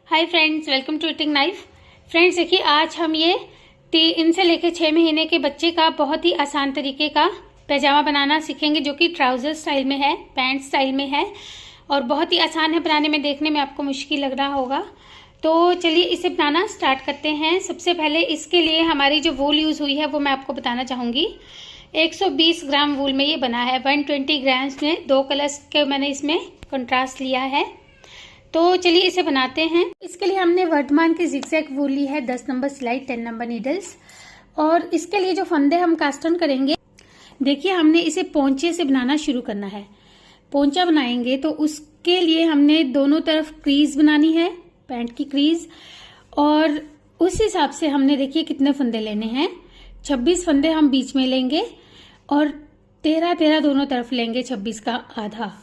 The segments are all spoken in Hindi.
Hi friends, welcome to eating knife. Friends देखिए, आज हम ये 3 से लेकर 6 महीने के बच्चे का बहुत ही आसान तरीके का पैजामा बनाना सीखेंगे, जो कि ट्राउजर स्टाइल में है, पैंट स्टाइल में है और बहुत ही आसान है बनाने में। देखने में आपको मुश्किल लग रहा होगा, तो चलिए इसे बनाना स्टार्ट करते हैं। सबसे पहले इसके लिए हमारी जो वूल यूज़ हुई है वो मैं आपको बताना चाहूँगी। 120 ग्राम वूल में ये बना है। 120 ग्राम्स में 2 कलर्स के मैंने इसमें कंट्रास्ट लिया है। तो चलिए इसे बनाते हैं। इसके लिए हमने वर्धमान की जिगजैग वूल ली है, 10 नंबर सिलाई, 10 नंबर नीडल्स। और इसके लिए जो फंदे हम कास्ट ऑन करेंगे, देखिए हमने इसे पोंचे से बनाना शुरू करना है। पोंचा बनाएंगे तो उसके लिए हमने दोनों तरफ क्रीज बनानी है, पैंट की क्रीज। और उस हिसाब से हमने देखिए कितने फंदे लेने हैं। 26 फंदे हम बीच में लेंगे और 13 दोनों तरफ लेंगे, 26 का आधा।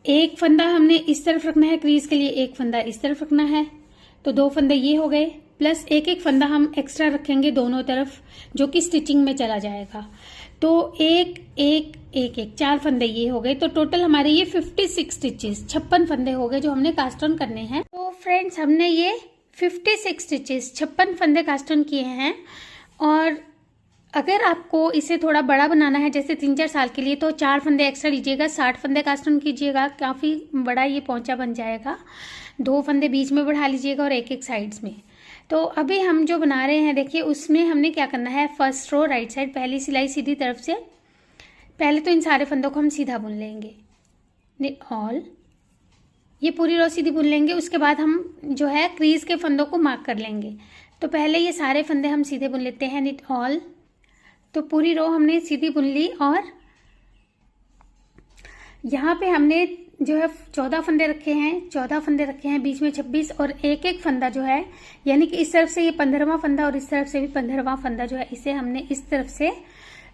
एक फंदा हमने इस तरफ रखना है क्रीज के लिए, एक फंदा इस तरफ रखना है, तो 2 फंदे ये हो गए। प्लस एक फंदा हम एक्स्ट्रा रखेंगे दोनों तरफ, जो कि स्टिचिंग में चला जाएगा। तो एक 4 फंदे ये हो गए। तो टोटल हमारे ये 56 स्टिचेस, 56 फंदे हो गए जो हमने कास्ट ऑन करने हैं। तो फ्रेंड्स हमने ये 56 स्टिचेस, 56 फंदे कास्ट ऑन किए हैं। और अगर आपको इसे थोड़ा बड़ा बनाना है, जैसे 3-4 साल के लिए, तो 4 फंदे एक्स्ट्रा लीजिएगा, 60 फंदे कास्ट ऑन कीजिएगा, काफ़ी बड़ा ये पोंचा बन जाएगा। 2 फंदे बीच में बढ़ा लीजिएगा और एक साइड्स में। तो अभी हम जो बना रहे हैं, देखिए उसमें हमने क्या करना है। फर्स्ट रो राइट साइड, पहली सिलाई सीधी तरफ से। पहले तो इन सारे फंदों को हम सीधा बुन लेंगे, निट ऑल। ये पूरी रो सीधी बुन लेंगे। उसके बाद हम जो है क्रीज के फंदों को मार्क कर लेंगे। तो पहले ये सारे फंदे हम सीधे बुन लेते हैं, निट ऑल। तो पूरी रो हमने सीधी बुन ली और यहाँ पे हमने जो है 14 फंदे रखे हैं, 14 फंदे रखे हैं, बीच में 26 और एक फंदा जो है, यानी कि इस तरफ से ये 15वां फंदा और इस तरफ से भी 15वां फंदा जो है, इसे हमने इस तरफ से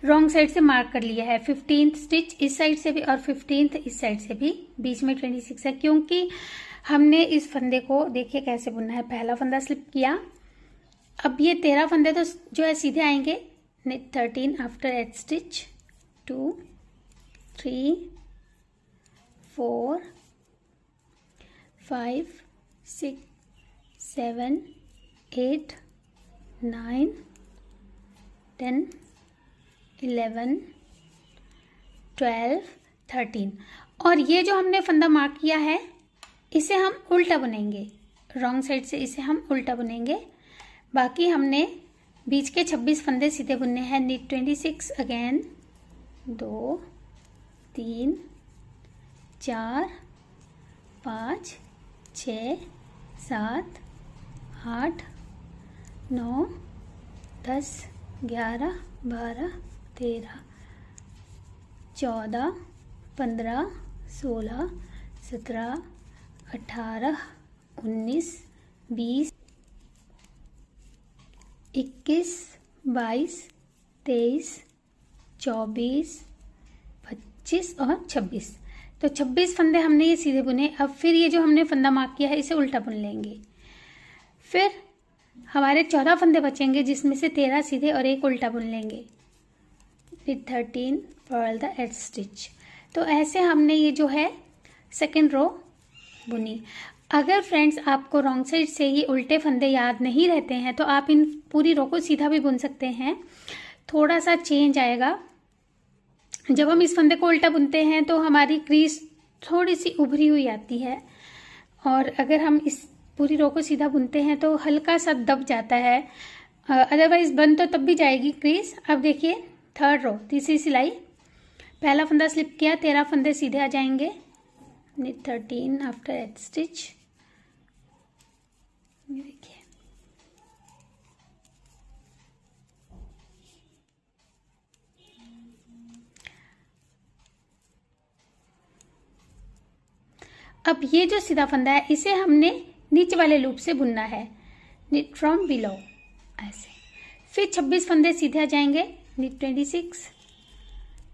रॉन्ग साइड से मार्क कर लिया है। 15th स्टिच इस साइड से भी और 15th इस साइड से भी, बीच में 26 है, क्योंकि हमने इस फंदे को देखिए कैसे बुनना है। पहला फंदा स्लिप किया, अब ये 13 फंदे तो जो है सीधे आएंगे। knit 13 after 8 stitch, 2 3 4 5 6 7 8 9 10 11 12 13। और ये जो हमने फंदा मार्क किया है, इसे हम उल्टा बुनेंगे, रॉन्ग साइड से इसे हम उल्टा बुनेंगे। बाकी हमने बीच के 26 फंदे सीधे बुनने हैं। knit 26 अगेन, 2 3 4 5 6 7 8 9 10 11 12 13 14 15 16 17 18 19 20 21 22 23 24 25 और 26। तो 26 फंदे हमने ये सीधे बुने। अब फिर ये जो हमने फंदा मार्क किया है, इसे उल्टा बुन लेंगे। फिर हमारे 14 फंदे बचेंगे, जिसमें से 13 सीधे और एक उल्टा बुन लेंगे। knit 13 for the 8th stitch. तो ऐसे हमने ये जो है सेकेंड रो बुनी। अगर फ्रेंड्स आपको रॉन्ग साइड से ही उल्टे फंदे याद नहीं रहते हैं, तो आप इन पूरी रो को सीधा भी बुन सकते हैं। थोड़ा सा चेंज आएगा। जब हम इस फंदे को उल्टा बुनते हैं तो हमारी क्रीज थोड़ी सी उभरी हुई आती है, और अगर हम इस पूरी रो को सीधा बुनते हैं तो हल्का सा दब जाता है। अदरवाइज बन तो तब भी जाएगी क्रीज। अब देखिए थर्ड रो, तीसरी सिलाई, पहला फंदा स्लिप किया, 13 फंदे सीधे आ जाएंगे। knit 13 after 8 stitch. देखिए अब ये जो सीधा फंदा है, इसे हमने नीचे वाले लूप से बुनना है, knit फ्रॉम बिलो, ऐसे। फिर 26 फंदे सीधे आ जाएंगे। knit 26,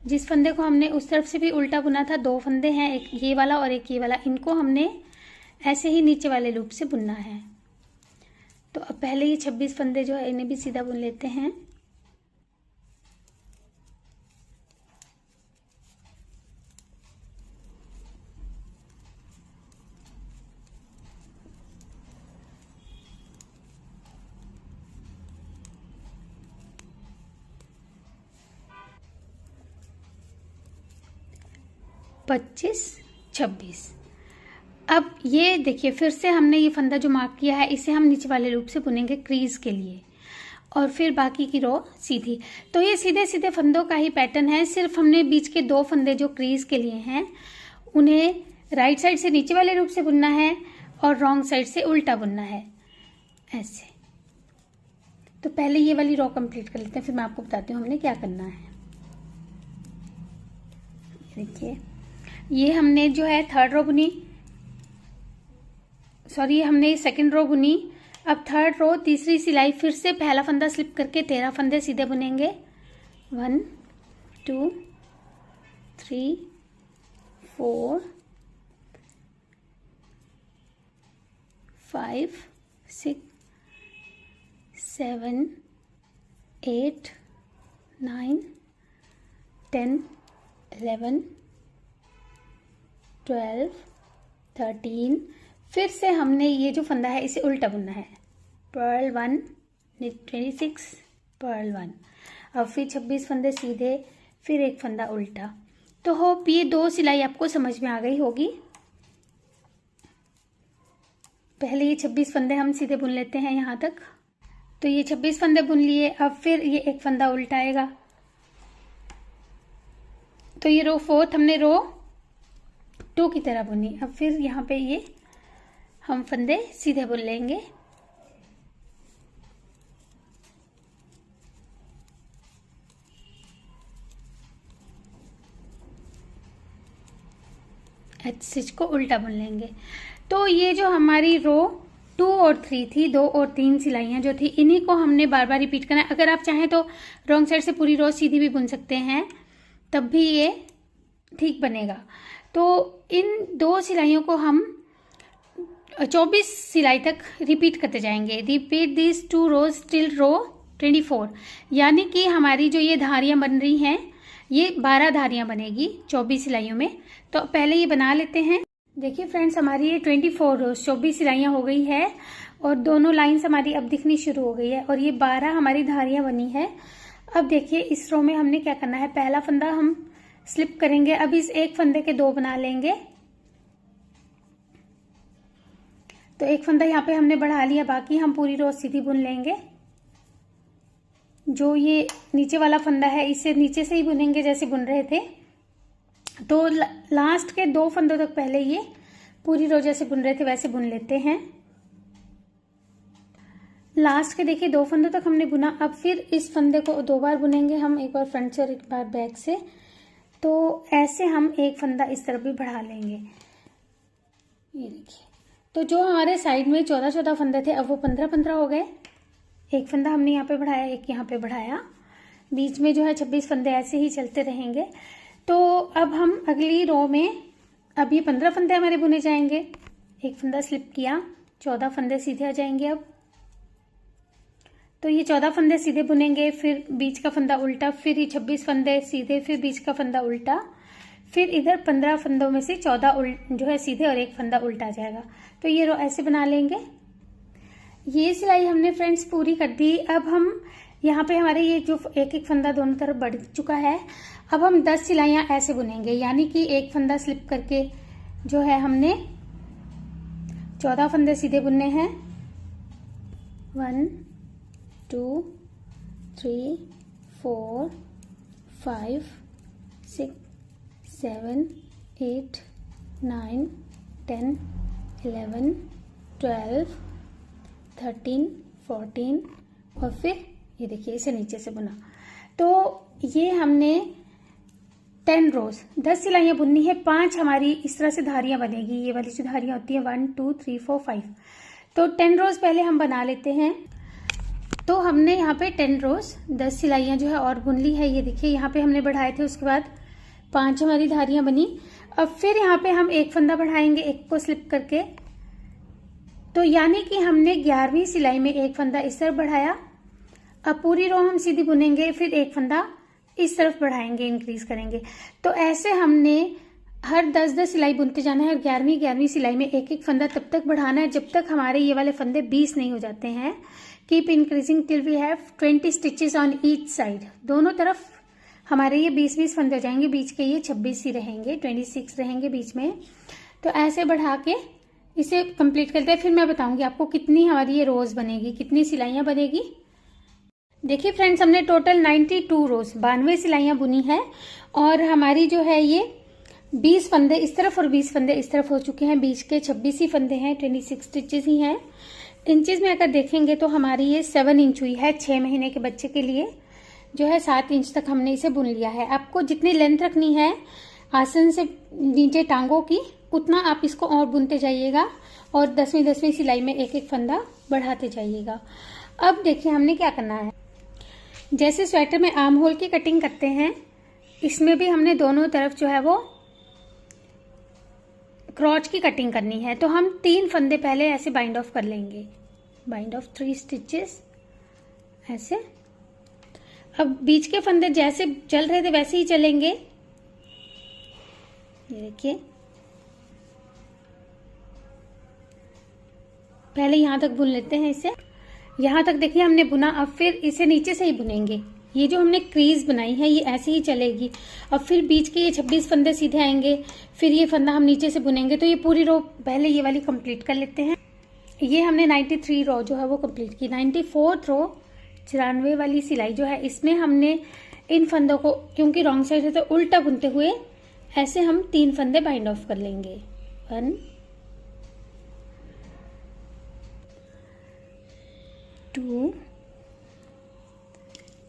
जिस फंदे को हमने उस तरफ से भी उल्टा बुना था, 2 फंदे हैं, एक ये वाला और एक ये वाला, इनको हमने ऐसे ही नीचे वाले लूप से बुनना है। तो अब पहले ये 26 फंदे जो है, इन्हें भी सीधा बुन लेते हैं। 25, 26। अब ये देखिए फिर से हमने ये फंदा जो मार्क किया है इसे हम नीचे वाले लूप से बुनेंगे क्रीज के लिए, और फिर बाकी की रो सीधी। तो ये सीधे सीधे फंदों का ही पैटर्न है, सिर्फ हमने बीच के 2 फंदे जो क्रीज के लिए हैं उन्हें राइट साइड से नीचे वाले लूप से बुनना है और रॉन्ग साइड से उल्टा बुनना है ऐसे। तो पहले ये वाली रो कंप्लीट कर लेते हैं, फिर मैं आपको बताती हूँ हमने क्या करना है। देखिए ये हमने जो है 3rd रो बुनी, सॉरी हमने 2nd रो बुनी। अब 3rd रो तीसरी सिलाई फिर से पहला फंदा स्लिप करके 13 फंदे सीधे बुनेंगे। 1 2 3 4 5 6 7 8 9 10 11 12 13। फिर से हमने ये जो फंदा है इसे उल्टा बुनना है। Purl 1 26 purl 1। अब फिर 26 फंदे सीधे, फिर एक फंदा उल्टा। तो होप ये 2 सिलाई आपको समझ में आ गई होगी। पहले ये 26 फंदे हम सीधे बुन लेते हैं यहाँ तक। तो ये 26 फंदे बुन लिए। अब फिर ये एक फंदा उल्टा आएगा। तो ये रो 4th हमने रो 2 की तरह बुनी। अब फिर यहाँ पे ये हम फंदे सीधे बुन लेंगे। एच स्टिच को उल्टा बुन लेंगे। तो ये जो हमारी रो 2 और 3 थी, 2 और 3 सिलाइयाँ जो थी, इन्हीं को हमने बार बार रिपीट करना है। अगर आप चाहें तो रॉन्ग साइड से पूरी रो सीधी भी बुन सकते हैं, तब भी ये ठीक बनेगा। तो इन 2 सिलाइयों को हम 24 सिलाई तक रिपीट करते जाएंगे। रिपीट दिस 2 रोज टिल रो 24, यानी कि हमारी जो ये धारियां बन रही हैं ये 12 धारियां बनेगी 24 सिलाइयों में। तो पहले ये बना लेते हैं। देखिए फ्रेंड्स हमारी ये 24 रोज 24 सिलाइयां हो गई है और दोनों लाइंस हमारी अब दिखनी शुरू हो गई है और ये 12 हमारी धारियां बनी है। अब देखिए इस रो में हमने क्या करना है, पहला फंदा हम स्लिप करेंगे। अब इस एक फंदे के 2 बना लेंगे। तो एक फंदा यहाँ पे हमने बढ़ा लिया, बाकी हम पूरी रो सीधी बुन लेंगे। जो ये नीचे वाला फंदा है इसे नीचे से ही बुनेंगे जैसे बुन रहे थे। तो लास्ट के 2 फंदों तक पहले ये पूरी रो जैसे बुन रहे थे वैसे बुन लेते हैं। लास्ट के देखिए 2 फंदों तक हमने बुना। अब फिर इस फंदे को 2 बार बुनेंगे हम, एक बार फ्रंट से और एक बार बैक से। तो ऐसे हम एक फंदा इस तरफ भी बढ़ा लेंगे। ये देखिए, तो जो हमारे साइड में 14 फंदे थे अब वो 15 हो गए। एक फंदा हमने यहाँ पे बढ़ाया, एक यहाँ पे बढ़ाया, बीच में जो है 26 फंदे ऐसे ही चलते रहेंगे। तो अब हम अगली रो में अब ये 15 फंदे हमारे बुने जाएंगे। एक फंदा स्लिप किया, 14 फंदे सीधे आ जाएंगे। अब तो ये 14 फंदे सीधे बुनेंगे, फिर बीच का फंदा उल्टा, फिर ये 26 फंदे सीधे, फिर बीच का फंदा उल्टा, फिर इधर 15 फंदों में से 14 जो है सीधे और एक फंदा उल्टा जाएगा। तो ये रो ऐसे बना लेंगे। ये सिलाई हमने फ्रेंड्स पूरी कर दी। अब हम यहाँ पे हमारे ये जो एक एक फंदा दोनों तरफ बढ़ चुका है, अब हम 10 सिलाइयाँ ऐसे बुनेंगे, यानी कि एक फंदा स्लिप करके जो है हमने 14 फंदे सीधे बुनने हैं। 1 2 3 4 5 6 7 8 9 10 11 12 13 14 और फिर ये देखिए इसे नीचे से बुना। तो ये हमने 10 रोज 10 सिलाइयाँ बुननी है। 5 हमारी इस तरह से धारियाँ बनेगी, ये वाली जो धारियाँ होती हैं 1 2 3 4 5। तो 10 रोज पहले हम बना लेते हैं। तो हमने यहाँ पे 10 रोज 10 सिलाइयाँ जो है और बुन ली है। ये देखिए यहाँ पे हमने बढ़ाए थे, उसके बाद 5 हमारी धारियाँ बनी। अब फिर यहाँ पे हम एक फंदा बढ़ाएंगे, एक को स्लिप करके। तो यानी कि हमने 11वीं सिलाई में एक फंदा इस तरफ बढ़ाया। अब पूरी रो हम सीधी बुनेंगे, फिर एक फंदा इस तरफ बढ़ाएंगे, इंक्रीज करेंगे। तो ऐसे हमने हर 10-10 सिलाई बुनते जाना है और 11वीं सिलाई में एक एक फंदा तब तक बढ़ाना है जब तक हमारे ये वाले फंदे 20 नहीं हो जाते हैं। Keep increasing till we have 20 stitches on each side. दोनों तरफ हमारे ये 20-20 फंदे हो जाएंगे, बीच के ये 26 ही रहेंगे, 26 रहेंगे बीच में। तो ऐसे बढ़ा के इसे कंप्लीट करते हैं, फिर मैं बताऊंगी आपको कितनी हमारी ये रोज बनेगी, कितनी सिलाइयां बनेगी। देखिए फ्रेंड्स, हमने टोटल 92 रोज 92 सिलाइयां बुनी है और हमारी जो है ये 20 फंदे इस तरफ और 20 फंदे इस तरफ हो चुके हैं। बीच के 26 ही फंदे हैं, 26 स्टिचेस ही हैं। इंचेस में अगर देखेंगे तो हमारी ये 7 इंच हुई है। 6 महीने के बच्चे के लिए जो है 7 इंच तक हमने इसे बुन लिया है। आपको जितनी लेंथ रखनी है आसन से नीचे टांगों की, उतना आप इसको और बुनते जाइएगा और 10वीं सिलाई में एक एक फंदा बढ़ाते जाइएगा। अब देखिए हमने क्या करना है। जैसे स्वेटर में आर्म होल की कटिंग करते हैं, इसमें भी हमने दोनों तरफ जो है वो क्रॉच की कटिंग करनी है। तो हम 3 फंदे पहले ऐसे बाइंड ऑफ कर लेंगे, बाइंड ऑफ 3 स्टिचेस ऐसे। अब बीच के फंदे जैसे चल रहे थे वैसे ही चलेंगे। ये देखिए, पहले यहां तक बुन लेते हैं इसे। यहां तक देखिए हमने बुना, अब फिर इसे नीचे से ही बुनेंगे। ये जो हमने क्रीज बनाई है ये ऐसे ही चलेगी। अब फिर बीच के ये 26 फंदे सीधे आएंगे, फिर ये फंदा हम नीचे से बुनेंगे। तो ये पूरी रो पहले ये वाली कंप्लीट कर लेते हैं। ये हमने 93 रो जो है वो कंप्लीट की। 94th रो 94 वाली सिलाई जो है, इसमें हमने इन फंदों को, क्योंकि रॉन्ग साइड है तो उल्टा बुनते हुए ऐसे हम 3 फंदे बाइंड ऑफ कर लेंगे। 1 2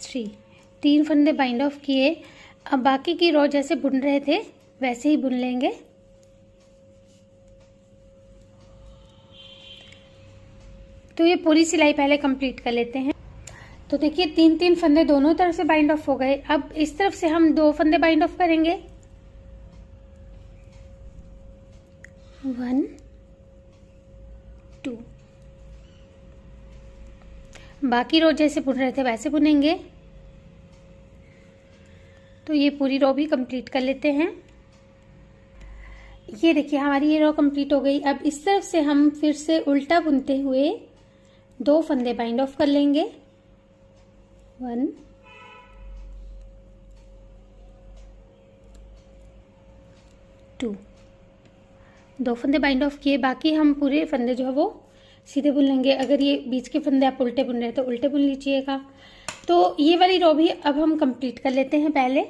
3, 3 फंदे बाइंड ऑफ किए। अब बाकी की रो जैसे बुन रहे थे वैसे ही बुन लेंगे। तो ये पूरी सिलाई पहले कंप्लीट कर लेते हैं। तो देखिए 3-3 फंदे दोनों तरफ से बाइंड ऑफ हो गए। अब इस तरफ से हम 2 फंदे बाइंड ऑफ करेंगे। 1 2, बाकी रो जैसे बुन रहे थे वैसे बुनेंगे। तो ये पूरी रो भी कंप्लीट कर लेते हैं। ये देखिए हमारी ये रो कंप्लीट हो गई। अब इस तरफ से हम फिर से उल्टा बुनते हुए 2 फंदे बाइंड ऑफ कर लेंगे। 1 2, 2 फंदे बाइंड ऑफ किए। बाकी हम पूरे फंदे जो है वो सीधे बुन लेंगे। अगर ये बीच के फंदे आप उल्टे बुन रहे हैं तो उल्टे बुन लीजिएगा। तो ये वाली रो भी अब हम कंप्लीट कर लेते हैं पहले।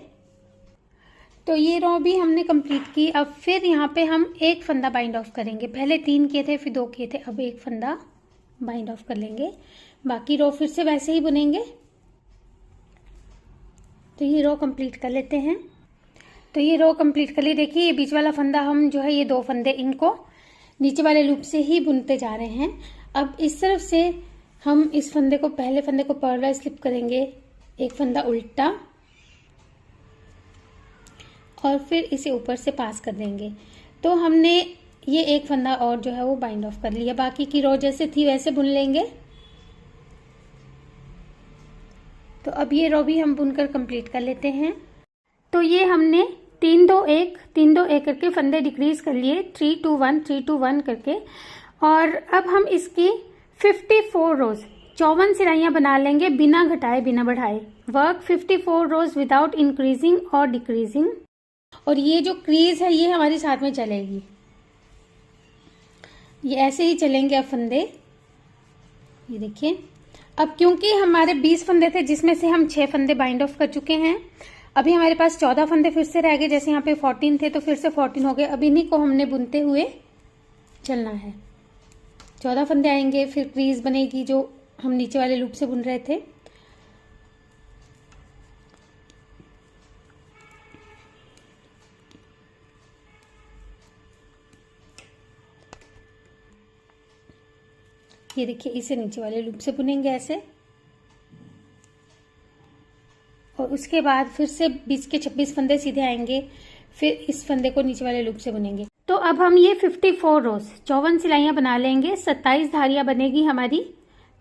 तो ये रो भी हमने कंप्लीट की। अब फिर यहाँ पे हम 1 फंदा बाइंड ऑफ करेंगे। पहले 3 किए थे, फिर 2 किए थे, अब 1 फंदा बाइंड ऑफ कर लेंगे। बाकी रो फिर से वैसे ही बुनेंगे। तो ये रो कंप्लीट कर लेते हैं। तो ये रो कंप्लीट कर ली। देखिए ये बीच वाला फंदा हम जो है ये 2 फंदे इनको नीचे वाले लूप से ही बुनते जा रहे हैं। अब इस तरफ से हम इस फंदे को, पहले फंदे को पैरेलल स्लिप करेंगे, 1 फंदा उल्टा और फिर इसे ऊपर से पास कर देंगे। तो हमने ये 1 फंदा और जो है वो बाइंड ऑफ कर लिया। बाकी की रो जैसे थी वैसे बुन लेंगे। तो अब ये रो भी हम बुनकर कंप्लीट कर लेते हैं। तो ये हमने 3-2-1 करके फंदे डिक्रीज कर लिए, 3-2-1 3-2-1 करके। और अब हम इसकी 54 रोज 54 सिलाइयां बना लेंगे बिना घटाए बिना बढ़ाए। वर्क 54 रोज विदाउट इंक्रीजिंग और डिक्रीजिंग। और ये जो क्रीज है ये हमारी साथ में चलेगी, ये ऐसे ही चलेंगे अब फंदे। ये देखिए, अब क्योंकि हमारे 20 फंदे थे जिसमें से हम 6 फंदे बाइंड ऑफ कर चुके हैं, अभी हमारे पास 14 फंदे फिर से रह गए। जैसे यहाँ पे 14 थे तो फिर से 14 हो गए। अब इन्हीं को हमने बुनते हुए चलना है। 14 फंदे आएंगे, फिर क्रीज बनेगी जो हम नीचे वाले लूप से बुन रहे थे। ये देखिए इसे नीचे वाले लूप से बुनेंगे ऐसे, और उसके बाद फिर से बीच के 26 फंदे सीधे आएंगे, फिर इस फंदे को नीचे वाले लूप से बुनेंगे। तो अब हम ये 54 रोज 54 सिलाइयां बना लेंगे। 27 धारियां बनेगी हमारी।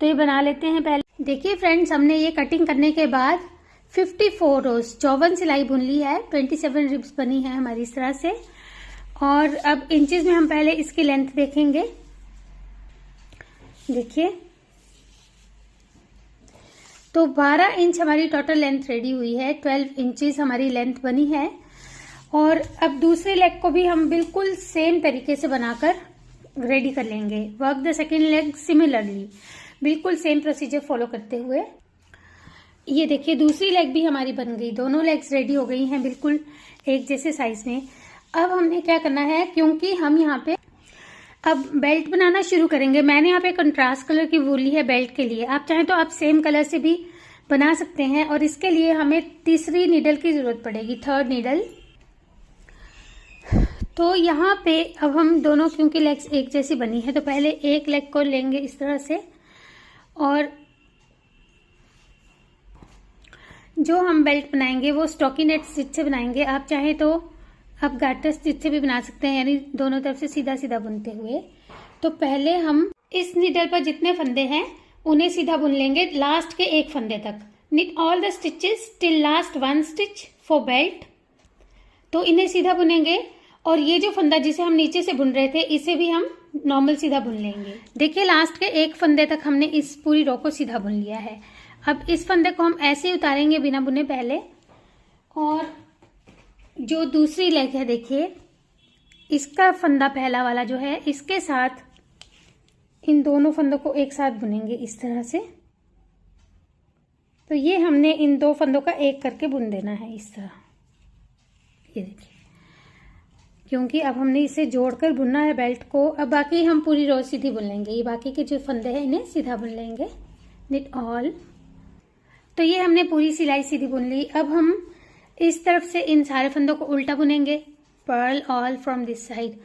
तो ये बना लेते हैं पहले। देखिए फ्रेंड्स, हमने ये कटिंग करने के बाद 54 रोज 54 सिलाई बुन ली है। 27 रिब्स बनी है हमारी इस तरह से। और अब इंचेस में हम पहले इसकी लेंथ देखेंगे। देखिए तो 12 इंच हमारी टोटल लेंथ रेडी हुई है, 12 इंचेस हमारी लेंथ बनी है। और अब दूसरे लेग को भी हम बिल्कुल सेम तरीके से बनाकर रेडी कर लेंगे। Work the second leg similarly, बिल्कुल सेम प्रोसीजर फॉलो करते हुए। ये देखिए दूसरी लेग भी हमारी बन गई, दोनों लेग्स रेडी हो गई हैं बिल्कुल एक जैसे साइज में। अब हमने क्या करना है, क्योंकि हम यहाँ पे अब बेल्ट बनाना शुरू करेंगे। मैंने यहाँ पे कंट्रास्ट कलर की वूल ली है बेल्ट के लिए, आप चाहें तो आप सेम कलर से भी बना सकते हैं। और इसके लिए हमें तीसरी नीडल की जरूरत पड़ेगी, थर्ड नीडल। तो यहाँ पे अब हम दोनों, क्योंकि लेग्स एक जैसी बनी है, तो पहले एक लेग को लेंगे इस तरह से, और जो हम बेल्ट बनाएंगे वो स्टॉकिनेट स्टिच से बनाएंगे। आप चाहें तो आप गार्टर स्टिच से भी बना सकते हैं, यानी दोनों तरफ से सीधा सीधा बुनते हुए। तो पहले हम इस नीडल पर जितने फंदे हैं उन्हें सीधा बुन लेंगे लास्ट के एक फंदे तक। knit all the stitches till last 1 stitch for belt. तो इन्हें सीधा बुनेंगे, और ये जो फंदा जिसे हम नीचे से बुन रहे थे इसे भी हम नॉर्मल सीधा बुन लेंगे। देखिए लास्ट के एक फंदे तक हमने इस पूरी रो को सीधा बुन लिया है। अब इस फंदे को हम ऐसे ही उतारेंगे बिना बुने पहले, और जो दूसरी लेग है देखिए इसका फंदा पहला वाला जो है, इसके साथ इन दोनों फंदों को एक साथ बुनेंगे इस तरह से। तो ये हमने इन दो फंदों का एक करके बुन देना है इस तरह, ये देखिए, क्योंकि अब हमने इसे जोड़कर बुनना है बेल्ट को। अब बाकी हम पूरी रो सीधी बुन लेंगे, ये बाकी के जो फंदे हैं इन्हें सीधा बुन लेंगे, knit ऑल। तो ये हमने पूरी सिलाई सीधी बुन ली। अब हम इस तरफ से इन सारे फंदों को उल्टा बुनेंगे, purl all from this side.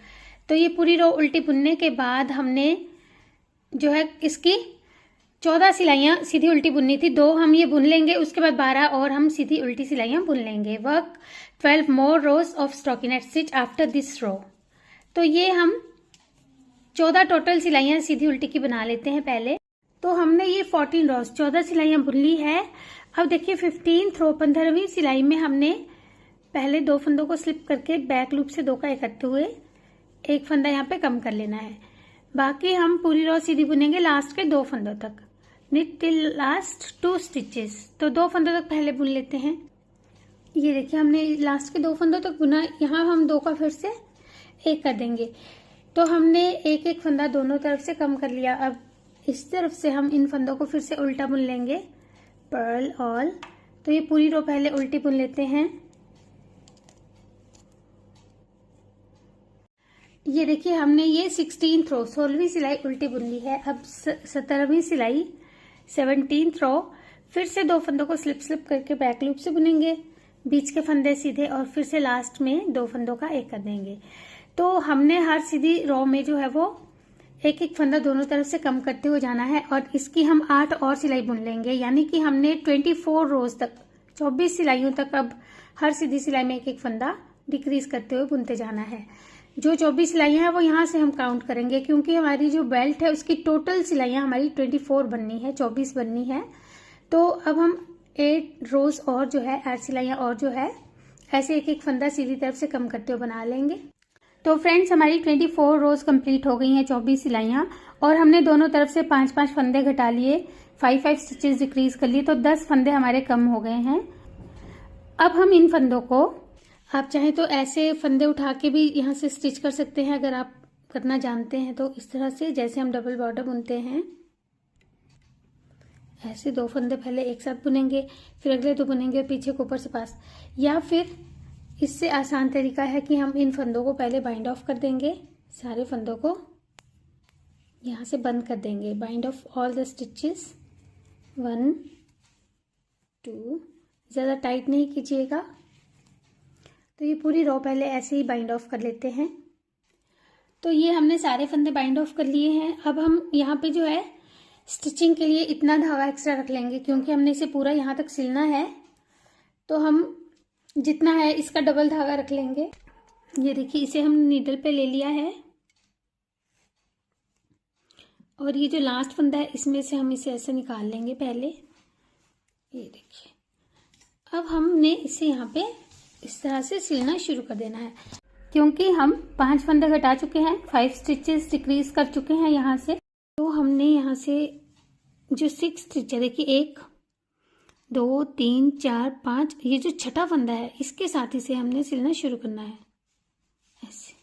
तो ये पूरी रो उल्टी बुनने के बाद हमने जो है इसकी 14 सिलाइयाँ सीधी उल्टी बुननी थी, 2 हम ये बुन लेंगे, उसके बाद 12 और हम सीधी उल्टी सिलाइयाँ बुन लेंगे। Work 12 more rows of stockinette stitch after this row. तो ये हम 14 टोटल सिलाइयाँ सीधी उल्टी की बना लेते हैं पहले। तो हमने ये 14 रोज 14 सिलाइयाँ बुन ली है। अब देखिए 15th रो 15वीं सिलाई में हमने पहले 2 फंदों को स्लिप करके बैक लूप से 2 का इकट्ठे हुए एक फंदा यहाँ पे कम कर लेना है। बाकी हम पूरी रो सीधी बुनेंगे लास्ट के 2 फंदों तक, knit till लास्ट 2 स्टिचेस। तो 2 फंदों तक पहले बुन लेते हैं। ये देखिए हमने लास्ट के 2 फंदों तक बुना, यहाँ हम 2 का फिर से 1 कर देंगे। तो हमने एक एक फंदा दोनों तरफ से कम कर लिया। अब इस तरफ से हम इन फंदों को फिर से उल्टा बुन लेंगे, पर्ल ऑल। तो ये पूरी रो पहले उल्टी बुन लेते हैं। ये देखिए हमने ये 16th रो 16वीं सिलाई उल्टी बुन ली है। अब 17वीं सिलाई 17th रो फिर से 2 फंदों को स्लिप करके बैक लूप से बुनेंगे, बीच के फंदे सीधे, और फिर से लास्ट में 2 फंदों का 1 कर देंगे। तो हमने हर सीधी रो में जो है वो एक एक फंदा दोनों तरफ से कम करते हुए जाना है, और इसकी हम 8 और सिलाई बुन लेंगे, यानी कि हमने 24 रोज तक 24 सिलाइयों तक अब हर सीधी सिलाई में एक एक फंदा डिक्रीज करते हुए बुनते जाना है। जो 24 सिलाइयाँ हैं वो यहाँ से हम काउंट करेंगे, क्योंकि हमारी जो बेल्ट है उसकी टोटल सिलाइयाँ हमारी 24 बननी है, 24 बननी है। तो अब हम 8 रोज और जो है 8 सिलाइयाँ और जो है ऐसे एक एक फंदा सीधी तरफ से कम करते हुए बना लेंगे। तो फ्रेंड्स हमारी 24 रोज कंप्लीट हो गई हैं, 24 सिलाइयाँ, और हमने दोनों तरफ से 5-5 फंदे घटा लिए, 5-5 स्टिचेस डिक्रीज कर लिए, तो 10 फंदे हमारे कम हो गए हैं। अब हम इन फंदों को, आप चाहें तो ऐसे फंदे उठा के भी यहाँ से स्टिच कर सकते हैं, अगर आप करना जानते हैं तो। इस तरह से जैसे हम डबल बॉर्डर बुनते हैं, ऐसे 2 फंदे पहले एक साथ बुनेंगे, फिर अगले 2 बुनेंगे, पीछे को ऊपर से पास। या फिर इससे आसान तरीका है कि हम इन फंदों को पहले बाइंड ऑफ कर देंगे, सारे फंदों को यहाँ से बंद कर देंगे, bind of all the stitches 1 2, ज़्यादा टाइट नहीं कीजिएगा। तो ये पूरी रो पहले ऐसे ही बाइंड ऑफ कर लेते हैं। तो ये हमने सारे फंदे बाइंड ऑफ कर लिए हैं। अब हम यहाँ पे जो है स्टिचिंग के लिए इतना धागा एक्स्ट्रा रख लेंगे, क्योंकि हमने इसे पूरा यहाँ तक सिलना है। तो हम जितना है इसका डबल धागा रख लेंगे। ये देखिए इसे हम नीडल पे ले लिया है, और ये जो लास्ट फंदा है इसमें से हम इसे ऐसे निकाल लेंगे पहले। ये देखिए अब हमने इसे यहाँ पे इस तरह से सिलना शुरू कर देना है, क्योंकि हम 5 फंदे घटा चुके हैं, 5 स्टिचेस डिक्रीज कर चुके हैं यहाँ से। तो हमने यहाँ से जो 6 स्टिच है देखिए 1 2 3 4 5, ये जो छठा फंदा है इसके साथ इसे हमने सिलना शुरू करना है ऐसे।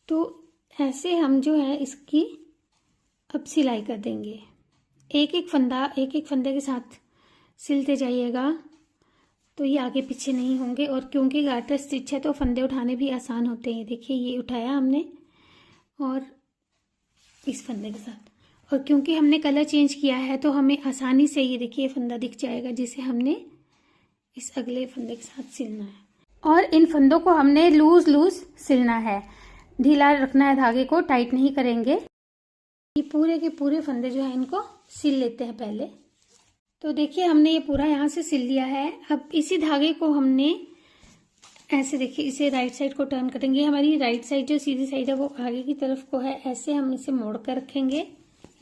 तो ऐसे हम जो है इसकी अब सिलाई कर देंगे। एक एक फंदे के साथ सिलते जाइएगा, तो ये आगे पीछे नहीं होंगे। और क्योंकि गार्टर स्टिच है तो फंदे उठाने भी आसान होते हैं। देखिए ये उठाया हमने और इस फंदे के साथ, और क्योंकि हमने कलर चेंज किया है तो हमें आसानी से ये देखिए फंदा दिख जाएगा जिसे हमने इस अगले फंदे के साथ सिलना है। और इन फंदों को हमने लूज सिलना है, ढीला रखना है, धागे को टाइट नहीं करेंगे। ये पूरे के पूरे फंदे जो है इनको सिल लेते हैं पहले। तो देखिए हमने ये पूरा यहाँ से सिल लिया है। अब इसी धागे को हमने ऐसे, देखिए इसे राइट साइड को टर्न करेंगे। हमारी राइट साइड जो सीधी साइड है वो आगे की तरफ को है, ऐसे हम इसे मोड़ कर रखेंगे,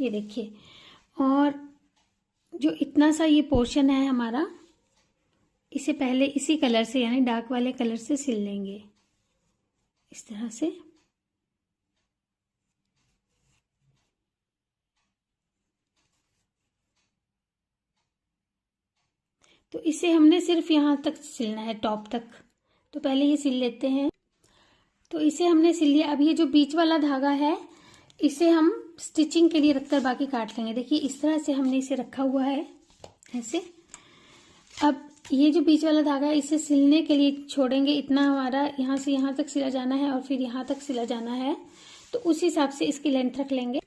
ये देखिए। और जो इतना सा ये पोर्शन है हमारा, इसे पहले इसी कलर से यानी डार्क वाले कलर से सिल लेंगे इस तरह से। तो इसे हमने सिर्फ यहाँ तक सिलना है, टॉप तक। तो पहले ये सिल लेते हैं। तो इसे हमने सिल लिया। अब ये जो बीच वाला धागा है इसे हम स्टिचिंग के लिए रखकर बाकी काट लेंगे। देखिए इस तरह से हमने इसे रखा हुआ है ऐसे। अब ये जो बीच वाला धागा है इसे सिलने के लिए छोड़ेंगे। इतना हमारा यहाँ से यहाँ तक सिला जाना है और फिर यहाँ तक सिला जाना है, तो उस हिसाब से इसकी लेंथ रख लेंगे।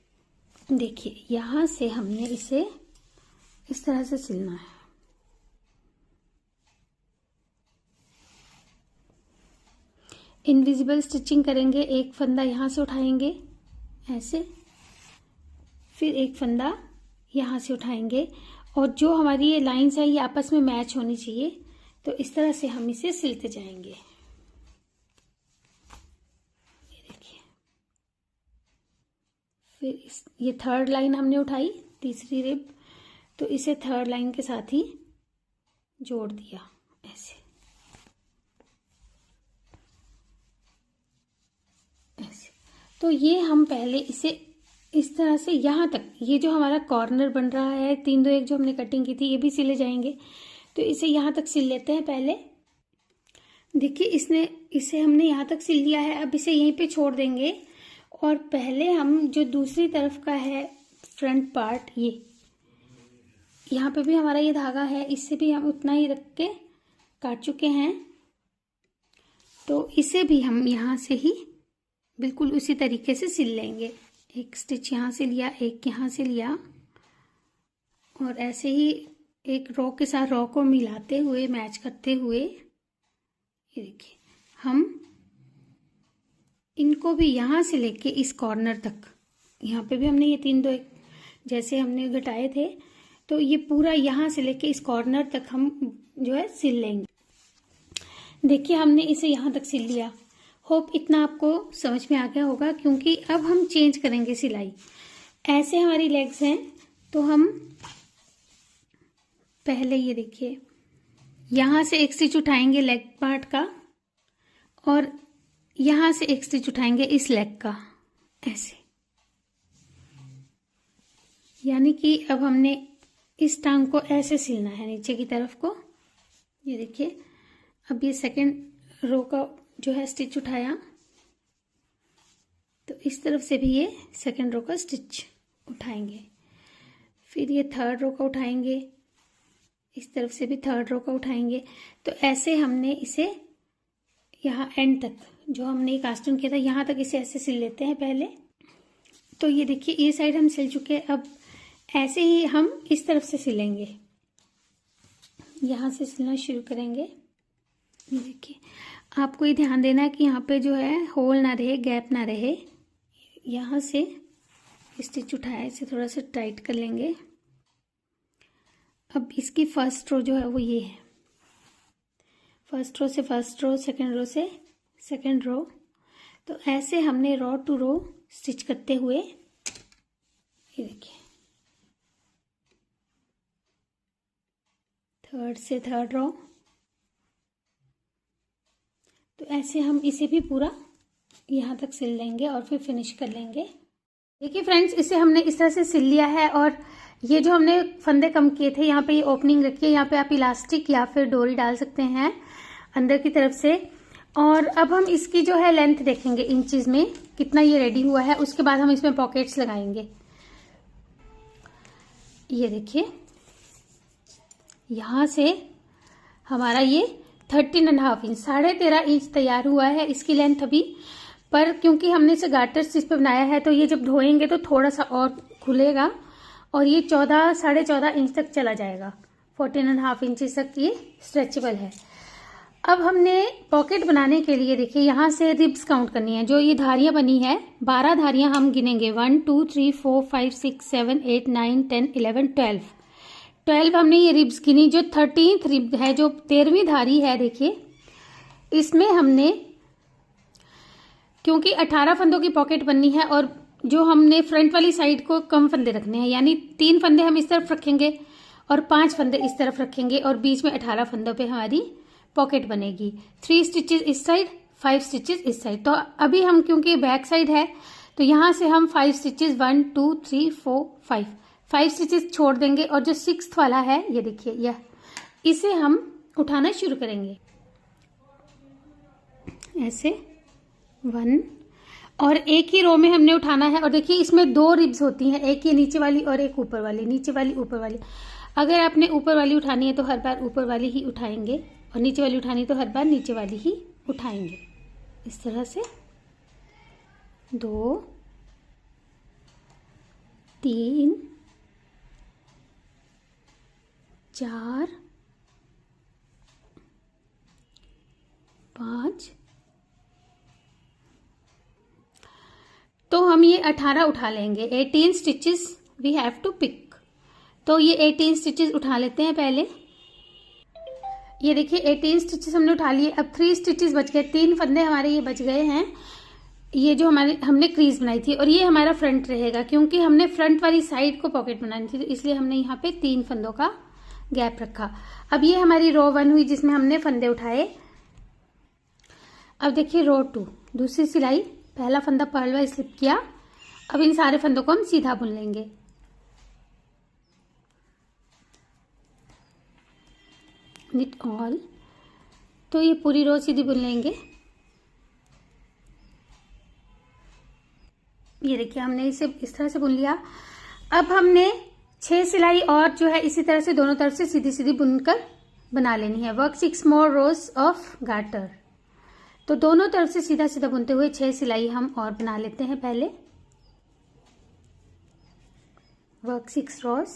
देखिए यहाँ से हमने इसे इस तरह से सिलना है। इनविजिबल स्टिचिंग करेंगे। एक फंदा यहाँ से उठाएंगे ऐसे, फिर एक फंदा यहाँ से उठाएंगे, और जो हमारी ये लाइंस है ये आपस में मैच होनी चाहिए। तो इस तरह से हम इसे सिलते जाएंगे। ये देखिए, फिर ये थर्ड लाइन हमने उठाई, तीसरी रिब, तो इसे थर्ड लाइन के साथ ही जोड़ दिया ऐसे ऐसे। तो ये हम पहले इसे इस तरह से यहाँ तक, ये जो हमारा कॉर्नर बन रहा है 3 2 1 जो हमने कटिंग की थी ये भी सिले जाएंगे। तो इसे यहाँ तक सिल लेते हैं पहले। देखिए इसे हमने यहाँ तक सिल लिया है। अब इसे यहीं पे छोड़ देंगे और पहले हम जो दूसरी तरफ का है फ्रंट पार्ट, ये यहाँ पे भी हमारा ये धागा है, इससे भी हम उतना ही रख के काट चुके हैं। तो इसे भी हम यहाँ से ही बिल्कुल उसी तरीके से सिल लेंगे। एक स्टिच यहाँ से लिया, एक यहाँ से लिया, और ऐसे ही एक रो के साथ रो को मिलाते हुए, मैच करते हुए, ये देखिए हम इनको भी यहाँ से लेके इस कॉर्नर तक, यहाँ पे भी हमने ये 3 2 1 जैसे हमने घटाए थे, तो ये पूरा यहाँ से लेके इस कॉर्नर तक हम जो है सिल लेंगे। देखिए हमने इसे यहाँ तक सिल लिया। होप इतना आपको समझ में आ गया होगा, क्योंकि अब हम चेंज करेंगे सिलाई। ऐसे हमारी लेग्स हैं, तो हम पहले ये देखिए यहाँ से एक स्टिच उठाएंगे लेग पार्ट का, और यहाँ से एक स्टिच उठाएंगे इस लेग का ऐसे। यानी कि अब हमने इस टांग को ऐसे सिलना है नीचे की तरफ को। ये देखिए अब ये सेकंड रो का जो है स्टिच उठाया, तो इस तरफ से भी ये सेकंड रो का स्टिच उठाएंगे। फिर ये थर्ड रो का उठाएंगे, इस तरफ से भी थर्ड रो का उठाएंगे। तो ऐसे हमने इसे यहाँ एंड तक जो हमने कास्टिंग किया था यहाँ तक इसे ऐसे सिल लेते हैं पहले। तो ये देखिए ये साइड हम सिल चुके हैं। अब ऐसे ही हम इस तरफ से सिलेंगे, यहाँ से सिलना शुरू करेंगे। ये देखिए आपको ये ध्यान देना है कि यहाँ पे जो है होल ना रहे, गैप ना रहे। यहाँ से स्टिच उठाया, इसे थोड़ा सा टाइट कर लेंगे। अब इसकी फर्स्ट रो जो है वो ये है, फर्स्ट रो से फर्स्ट रो, सेकंड रो से सेकंड रो। तो ऐसे हमने रो टू रो स्टिच करते हुए, ये देखिए थर्ड से थर्ड रो, तो ऐसे हम इसे भी पूरा यहाँ तक सिल लेंगे और फिर फिनिश कर लेंगे। देखिए फ्रेंड्स, इसे हमने इस तरह से सिल लिया है और ये जो हमने फंदे कम किए थे यहाँ पे ये ओपनिंग रखी है, यहाँ पे आप इलास्टिक या फिर डोरी डाल सकते हैं अंदर की तरफ से। और अब हम इसकी जो है लेंथ देखेंगे इंचेस में कितना ये रेडी हुआ है, उसके बाद हम इसमें पॉकेट्स लगाएंगे। ये देखिए यहाँ से हमारा ये 13.5 इंच 13.5 इंच तैयार हुआ है इसकी लेंथ अभी। पर क्योंकि हमने इसे गार्टर इस पे बनाया है तो ये जब धोएंगे तो थोड़ा सा और खुलेगा और ये 14-14.5 इंच तक चला जाएगा। 14.5 इंच तक ये स्ट्रेचेबल है। अब हमने पॉकेट बनाने के लिए देखिए यहाँ से रिब्स काउंट करनी है। जो ये धारियां बनी है 12 धारियां हम गिनेंगे, 1 2 3 4 5 6 7 8 9 10 11 12 हमने ये रिब्स गिनी। जो 13th रिब है, जो 13वीं धारी है, देखिए इसमें हमने क्योंकि 18 फंदों की पॉकेट बननी है और जो हमने फ्रंट वाली साइड को कम फंदे रखने हैं, यानी 3 फंदे हम इस तरफ रखेंगे और 5 फंदे इस तरफ रखेंगे और बीच में 18 फंदों पे हमारी पॉकेट बनेगी। 3 स्टिचेस इस साइड, 5 स्टिचेस इस साइड। तो अभी हम क्योंकि बैक साइड है तो यहाँ से हम 5 स्टिचेस 1 2 3 4 5 स्टिचेस छोड़ देंगे और जो 6th वाला है ये देखिए यह, इसे हम उठाना शुरू करेंगे ऐसे 1 और एक ही रो में हमने उठाना है। और देखिए इसमें 2 रिब्स होती हैं, एक ये नीचे वाली और एक ऊपर वाली, नीचे वाली ऊपर वाली। अगर आपने ऊपर वाली उठानी है तो हर बार ऊपर वाली ही उठाएंगे और नीचे वाली उठानी है तो हर बार नीचे वाली ही उठाएंगे। इस तरह से 2 3 4 5। तो हम ये 18 उठा लेंगे। 18 stitches we have to pick. तो ये 18 स्टिचेस उठा लेते हैं पहले। ये देखिए 18 स्टिचेस हमने उठा लिए। अब 3 स्टिचेस बच गए, 3 फंदे हमारे ये बच गए हैं। ये जो हमने क्रीज बनाई थी और ये हमारा फ्रंट रहेगा क्योंकि हमने फ्रंट वाली साइड को पॉकेट बनानी थी, तो इसलिए हमने यहाँ पे 3 फंदों का गैप रखा। अब ये हमारी रो 1 हुई जिसमें हमने फंदे उठाए। अब देखिए रो 2, दूसरी सिलाई, पहला फंदा पर्ल वाइज स्लिप किया। अब इन सारे फंदों को हम सीधा बुन लेंगे। निट ऑल, तो ये पूरी रो सीधी बुन लेंगे। ये देखिए हमने इसे इस तरह से बुन लिया। अब हमने 6 सिलाई और जो है इसी तरह से दोनों तरफ से सीधी सीधी बुनकर बना लेनी है। Work 6 more rows of garter. तो दोनों तरफ से सीधा सीधा बुनते हुए 6 सिलाई हम और बना लेते हैं पहले। Work 6 rows।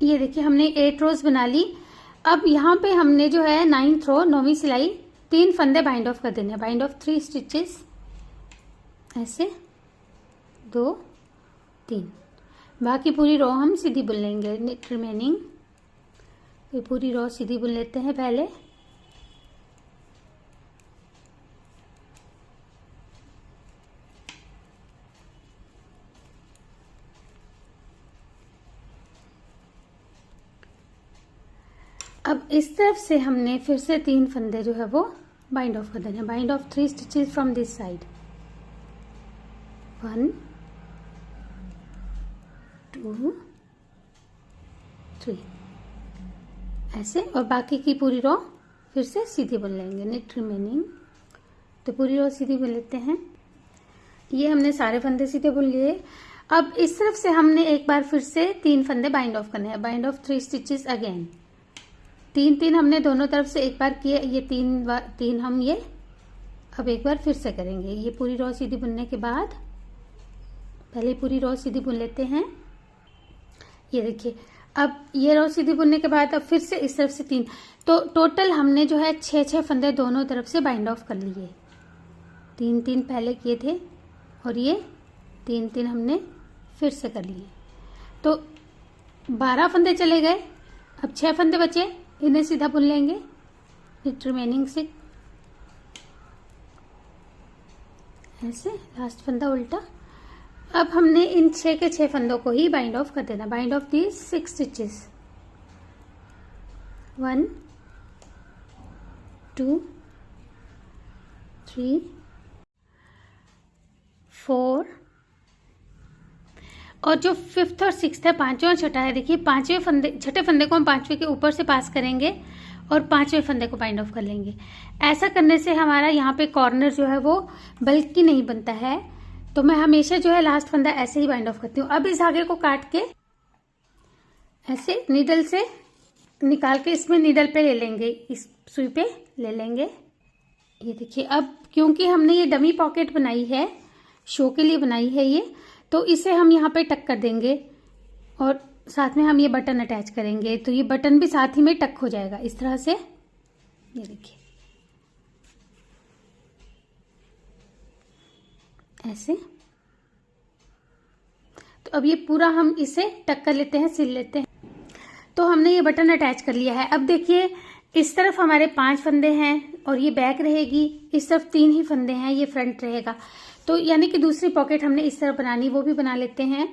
ये देखिए हमने 8 rows बना ली। अब यहाँ पे हमने जो है 9th रो 9वीं सिलाई 3 फंदे बाइंड ऑफ कर देने हैं। बाइंड ऑफ 3 स्टिचेस ऐसे 2 3। बाकी पूरी रो हम सीधी बुन लेंगे। निट रिमेनिंग, ये पूरी रो सीधी बुन लेते हैं पहले। अब इस तरफ से हमने फिर से 3 फंदे जो है वो बाइंड ऑफ कर देने हैं। Bind of 3 stitches from this side, 1 2 3 ऐसे। और बाकी की पूरी रो फिर से सीधी बुन लेंगे। निट रिमेनिंग, तो पूरी रो सीधी बुन लेते हैं। ये हमने सारे फंदे सीधे बुन लिए। अब इस तरफ से हमने एक बार फिर से 3 फंदे बाइंड ऑफ करने हैं। Bind of 3 stitches again. 3 हमने दोनों तरफ से एक बार किए। ये 3 हम ये अब एक बार फिर से करेंगे। ये पूरी रो सीधी बुनने के बाद पहले पूरी रो सीधी बुन लेते हैं। ये देखिए अब ये रो सीधी बुनने के बाद अब फिर से इस तरफ से 3, तो टोटल हमने जो है 6 फंदे दोनों तरफ से बाइंड ऑफ कर लिए। 3 पहले किए थे और ये 3 हमने फिर से कर लिए। तो 12 फंदे चले गए। अब 6 फंदे बचे, इन्हें सीधा बुन लेंगे। निट रिमेनिंग 6 ऐसे, लास्ट फंदा उल्टा। अब हमने इन 6 के 6 फंदों को ही बाइंड ऑफ कर देना। बाइंड ऑफ दी 6 स्टिचेस, 1 2 3 4 और जो 5th और 6th है, 5वां और 6ठा है, देखिए 5वें फंदे, 6ठे फंदे को हम 5वें के ऊपर से पास करेंगे और 5वें फंदे को बाइंड ऑफ कर लेंगे। ऐसा करने से हमारा यहाँ पे कॉर्नर जो है वो बल्कि नहीं बनता है। तो मैं हमेशा जो है लास्ट फंदा ऐसे ही बाइंड ऑफ करती हूँ। अब इस धागे को काट के ऐसे नीडल से निकाल के इसमें नीडल पे ले लेंगे, इस सुई पे ले लेंगे। ये देखिए, अब क्योंकि हमने ये डमी पॉकेट बनाई है, शो के लिए बनाई है ये, तो इसे हम यहाँ पे टक कर देंगे और साथ में हम ये बटन अटैच करेंगे, तो ये बटन भी साथ ही में टक हो जाएगा इस तरह से। ये देखिए ऐसे। तो अब ये पूरा हम इसे टक कर लेते हैं, सिल लेते हैं। तो हमने ये बटन अटैच कर लिया है। अब देखिए इस तरफ हमारे 5 फंदे हैं और ये बैक रहेगी, इस तरफ 3 ही फंदे हैं, ये फ्रंट रहेगा। तो यानी कि दूसरी पॉकेट हमने इस तरफ बनानी, वो भी बना लेते हैं।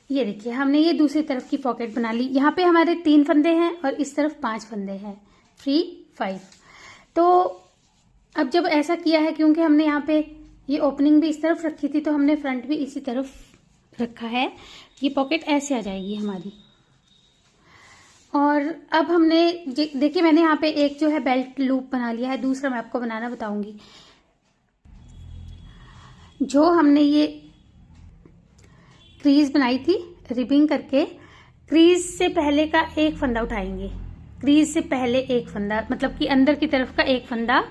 ये देखिए हमने ये दूसरी तरफ की पॉकेट बना ली। यहाँ पे हमारे 3 फंदे हैं और इस तरफ 5 फंदे हैं, 3, 5। तो अब जब ऐसा किया है, क्योंकि हमने यहाँ पे ये ओपनिंग भी इस तरफ रखी थी, तो हमने फ्रंट भी इसी तरफ रखा है। ये पॉकेट ऐसे आ जाएगी हमारी। और अब हमने देखिए मैंने यहाँ पे एक जो है बेल्ट लूप बना लिया है, दूसरा मैं आपको बनाना बताऊंगी। जो हमने ये क्रीज बनाई थी रिबिंग करके, क्रीज से पहले का एक फंदा उठाएंगे, क्रीज से पहले एक फंदा, मतलब कि अंदर की तरफ का एक फंदा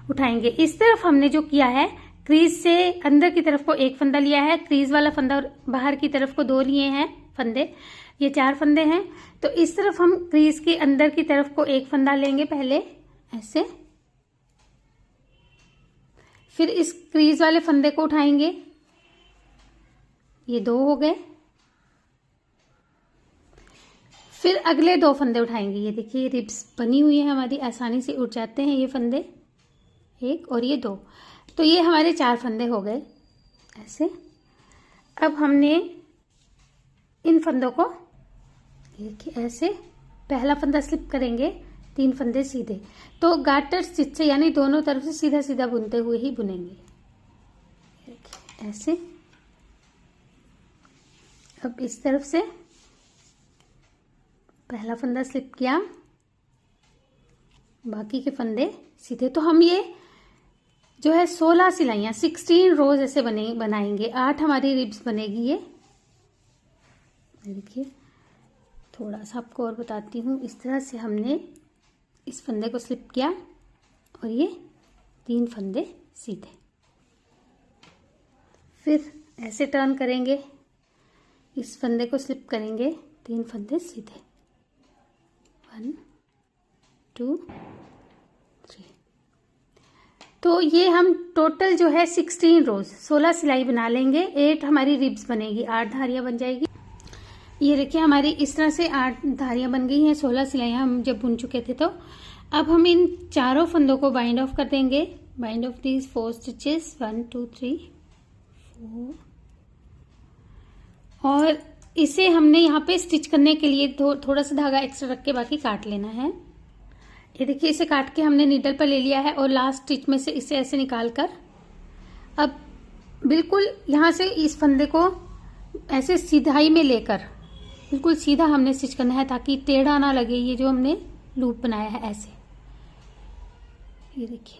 उठाएंगे। इस तरफ हमने जो किया है, क्रीज से अंदर की तरफ को एक फंदा लिया है, क्रीज वाला फंदा और बाहर की तरफ को 2 लिए हैं फंदे, ये 4 फंदे हैं। तो इस तरफ हम क्रीज के अंदर की तरफ को एक फंदा लेंगे पहले ऐसे, फिर इस क्रीज वाले फंदे को उठाएंगे, ये 2 हो गए। फिर अगले 2 फंदे उठाएंगे। ये देखिए रिब्स बनी हुई है हमारी, आसानी से उठ जाते हैं ये फंदे, 1 और ये 2। तो ये हमारे 4 फंदे हो गए ऐसे। अब हमने इन फंदों को देखिए ऐसे पहला फंदा स्लिप करेंगे, 3 फंदे सीधे। तो गार्टर स्टिच से यानी दोनों तरफ से सीधा सीधा बुनते हुए ही बुनेंगे ऐसे। अब इस तरफ से पहला फंदा स्लिप किया, बाकी के फंदे सीधे। तो हम ये जो है 16 सिलाइयाँ, 16 रोज ऐसे बनाएंगे। 8 हमारी रिब्स बनेगी ये। देखिए थोड़ा सा आपको और बताती हूँ। इस तरह से हमने इस फंदे को स्लिप किया और ये 3 फंदे सीधे, फिर ऐसे टर्न करेंगे, इस फंदे को स्लिप करेंगे, 3 फंदे सीधे, 1, 2, 3। तो ये हम टोटल जो है 16 रोज 16 सिलाई बना लेंगे। 8 हमारी रिब्स बनेगी, 8 धारियां बन जाएगी। ये देखिए हमारी इस तरह से 8 धारियां बन गई हैं, 16 सिलाइयां हम जब बुन चुके थे। तो अब हम इन चारों फंदों को बाइंड ऑफ कर देंगे। Bind of these 4 stitches, 1, 2, 3, 4। और इसे हमने यहाँ पे स्टिच करने के लिए थोड़ा सा धागा एक्स्ट्रा रख के बाकी काट लेना है। ये देखिए इसे काट के हमने नीडल पर ले लिया है और लास्ट स्टिच में से इसे ऐसे निकाल कर अब बिल्कुल यहाँ से इस फंदे को ऐसे सीधाई में लेकर बिल्कुल सीधा हमने स्टिच करना है, ताकि टेढ़ा ना लगे ये जो हमने लूप बनाया है ऐसे। ये देखिए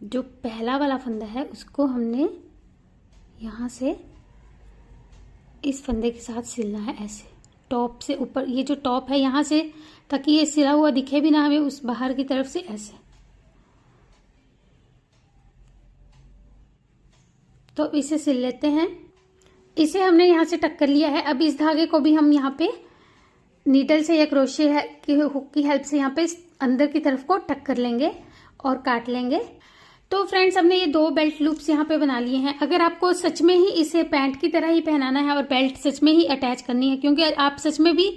जो पहला वाला फंदा है उसको हमने यहाँ से इस फंदे के साथ सिलना है ऐसे, टॉप से ऊपर। ये जो टॉप है यहाँ से, ताकि ये सिला हुआ दिखे भी ना हमें उस बाहर की तरफ से ऐसे। तो इसे सिल लेते हैं। इसे हमने यहाँ से टक कर लिया है। अब इस धागे को भी हम यहाँ पे नीडल से या क्रोशे की हुक की हेल्प से यहाँ पे अंदर की तरफ को टक कर लेंगे और काट लेंगे। तो फ्रेंड्स हमने ये 2 बेल्ट लूप्स यहाँ पे बना लिए हैं। अगर आपको सच में ही इसे पैंट की तरह ही पहनाना है और बेल्ट सच में ही अटैच करनी है, क्योंकि आप सच में भी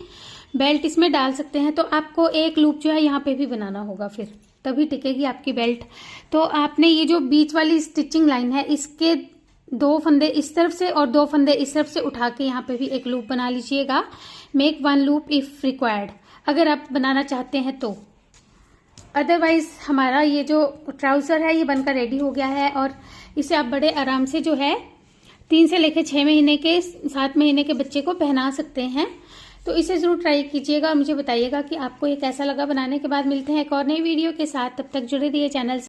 बेल्ट इसमें डाल सकते हैं, तो आपको एक लूप जो है यहाँ पे भी बनाना होगा, फिर तभी टिकेगी आपकी बेल्ट। तो आपने ये जो बीच वाली स्टिचिंग लाइन है, इसके 2 फंदे इस तरफ से और 2 फंदे इस तरफ से उठा के यहाँ पे भी एक लूप बना लीजिएगा। मेक 1 लूप इफ रिक्वायर्ड, अगर आप बनाना चाहते हैं तो। अदरवाइज हमारा ये जो ट्राउज़र है ये बनकर रेडी हो गया है और इसे आप बड़े आराम से जो है 3 से लेकर 6 महीने के 7 महीने के बच्चे को पहना सकते हैं। तो इसे ज़रूर ट्राई कीजिएगा और मुझे बताइएगा कि आपको ये कैसा लगा बनाने के बाद। मिलते हैं एक और नई वीडियो के साथ, तब तक जुड़े रहिए चैनल से।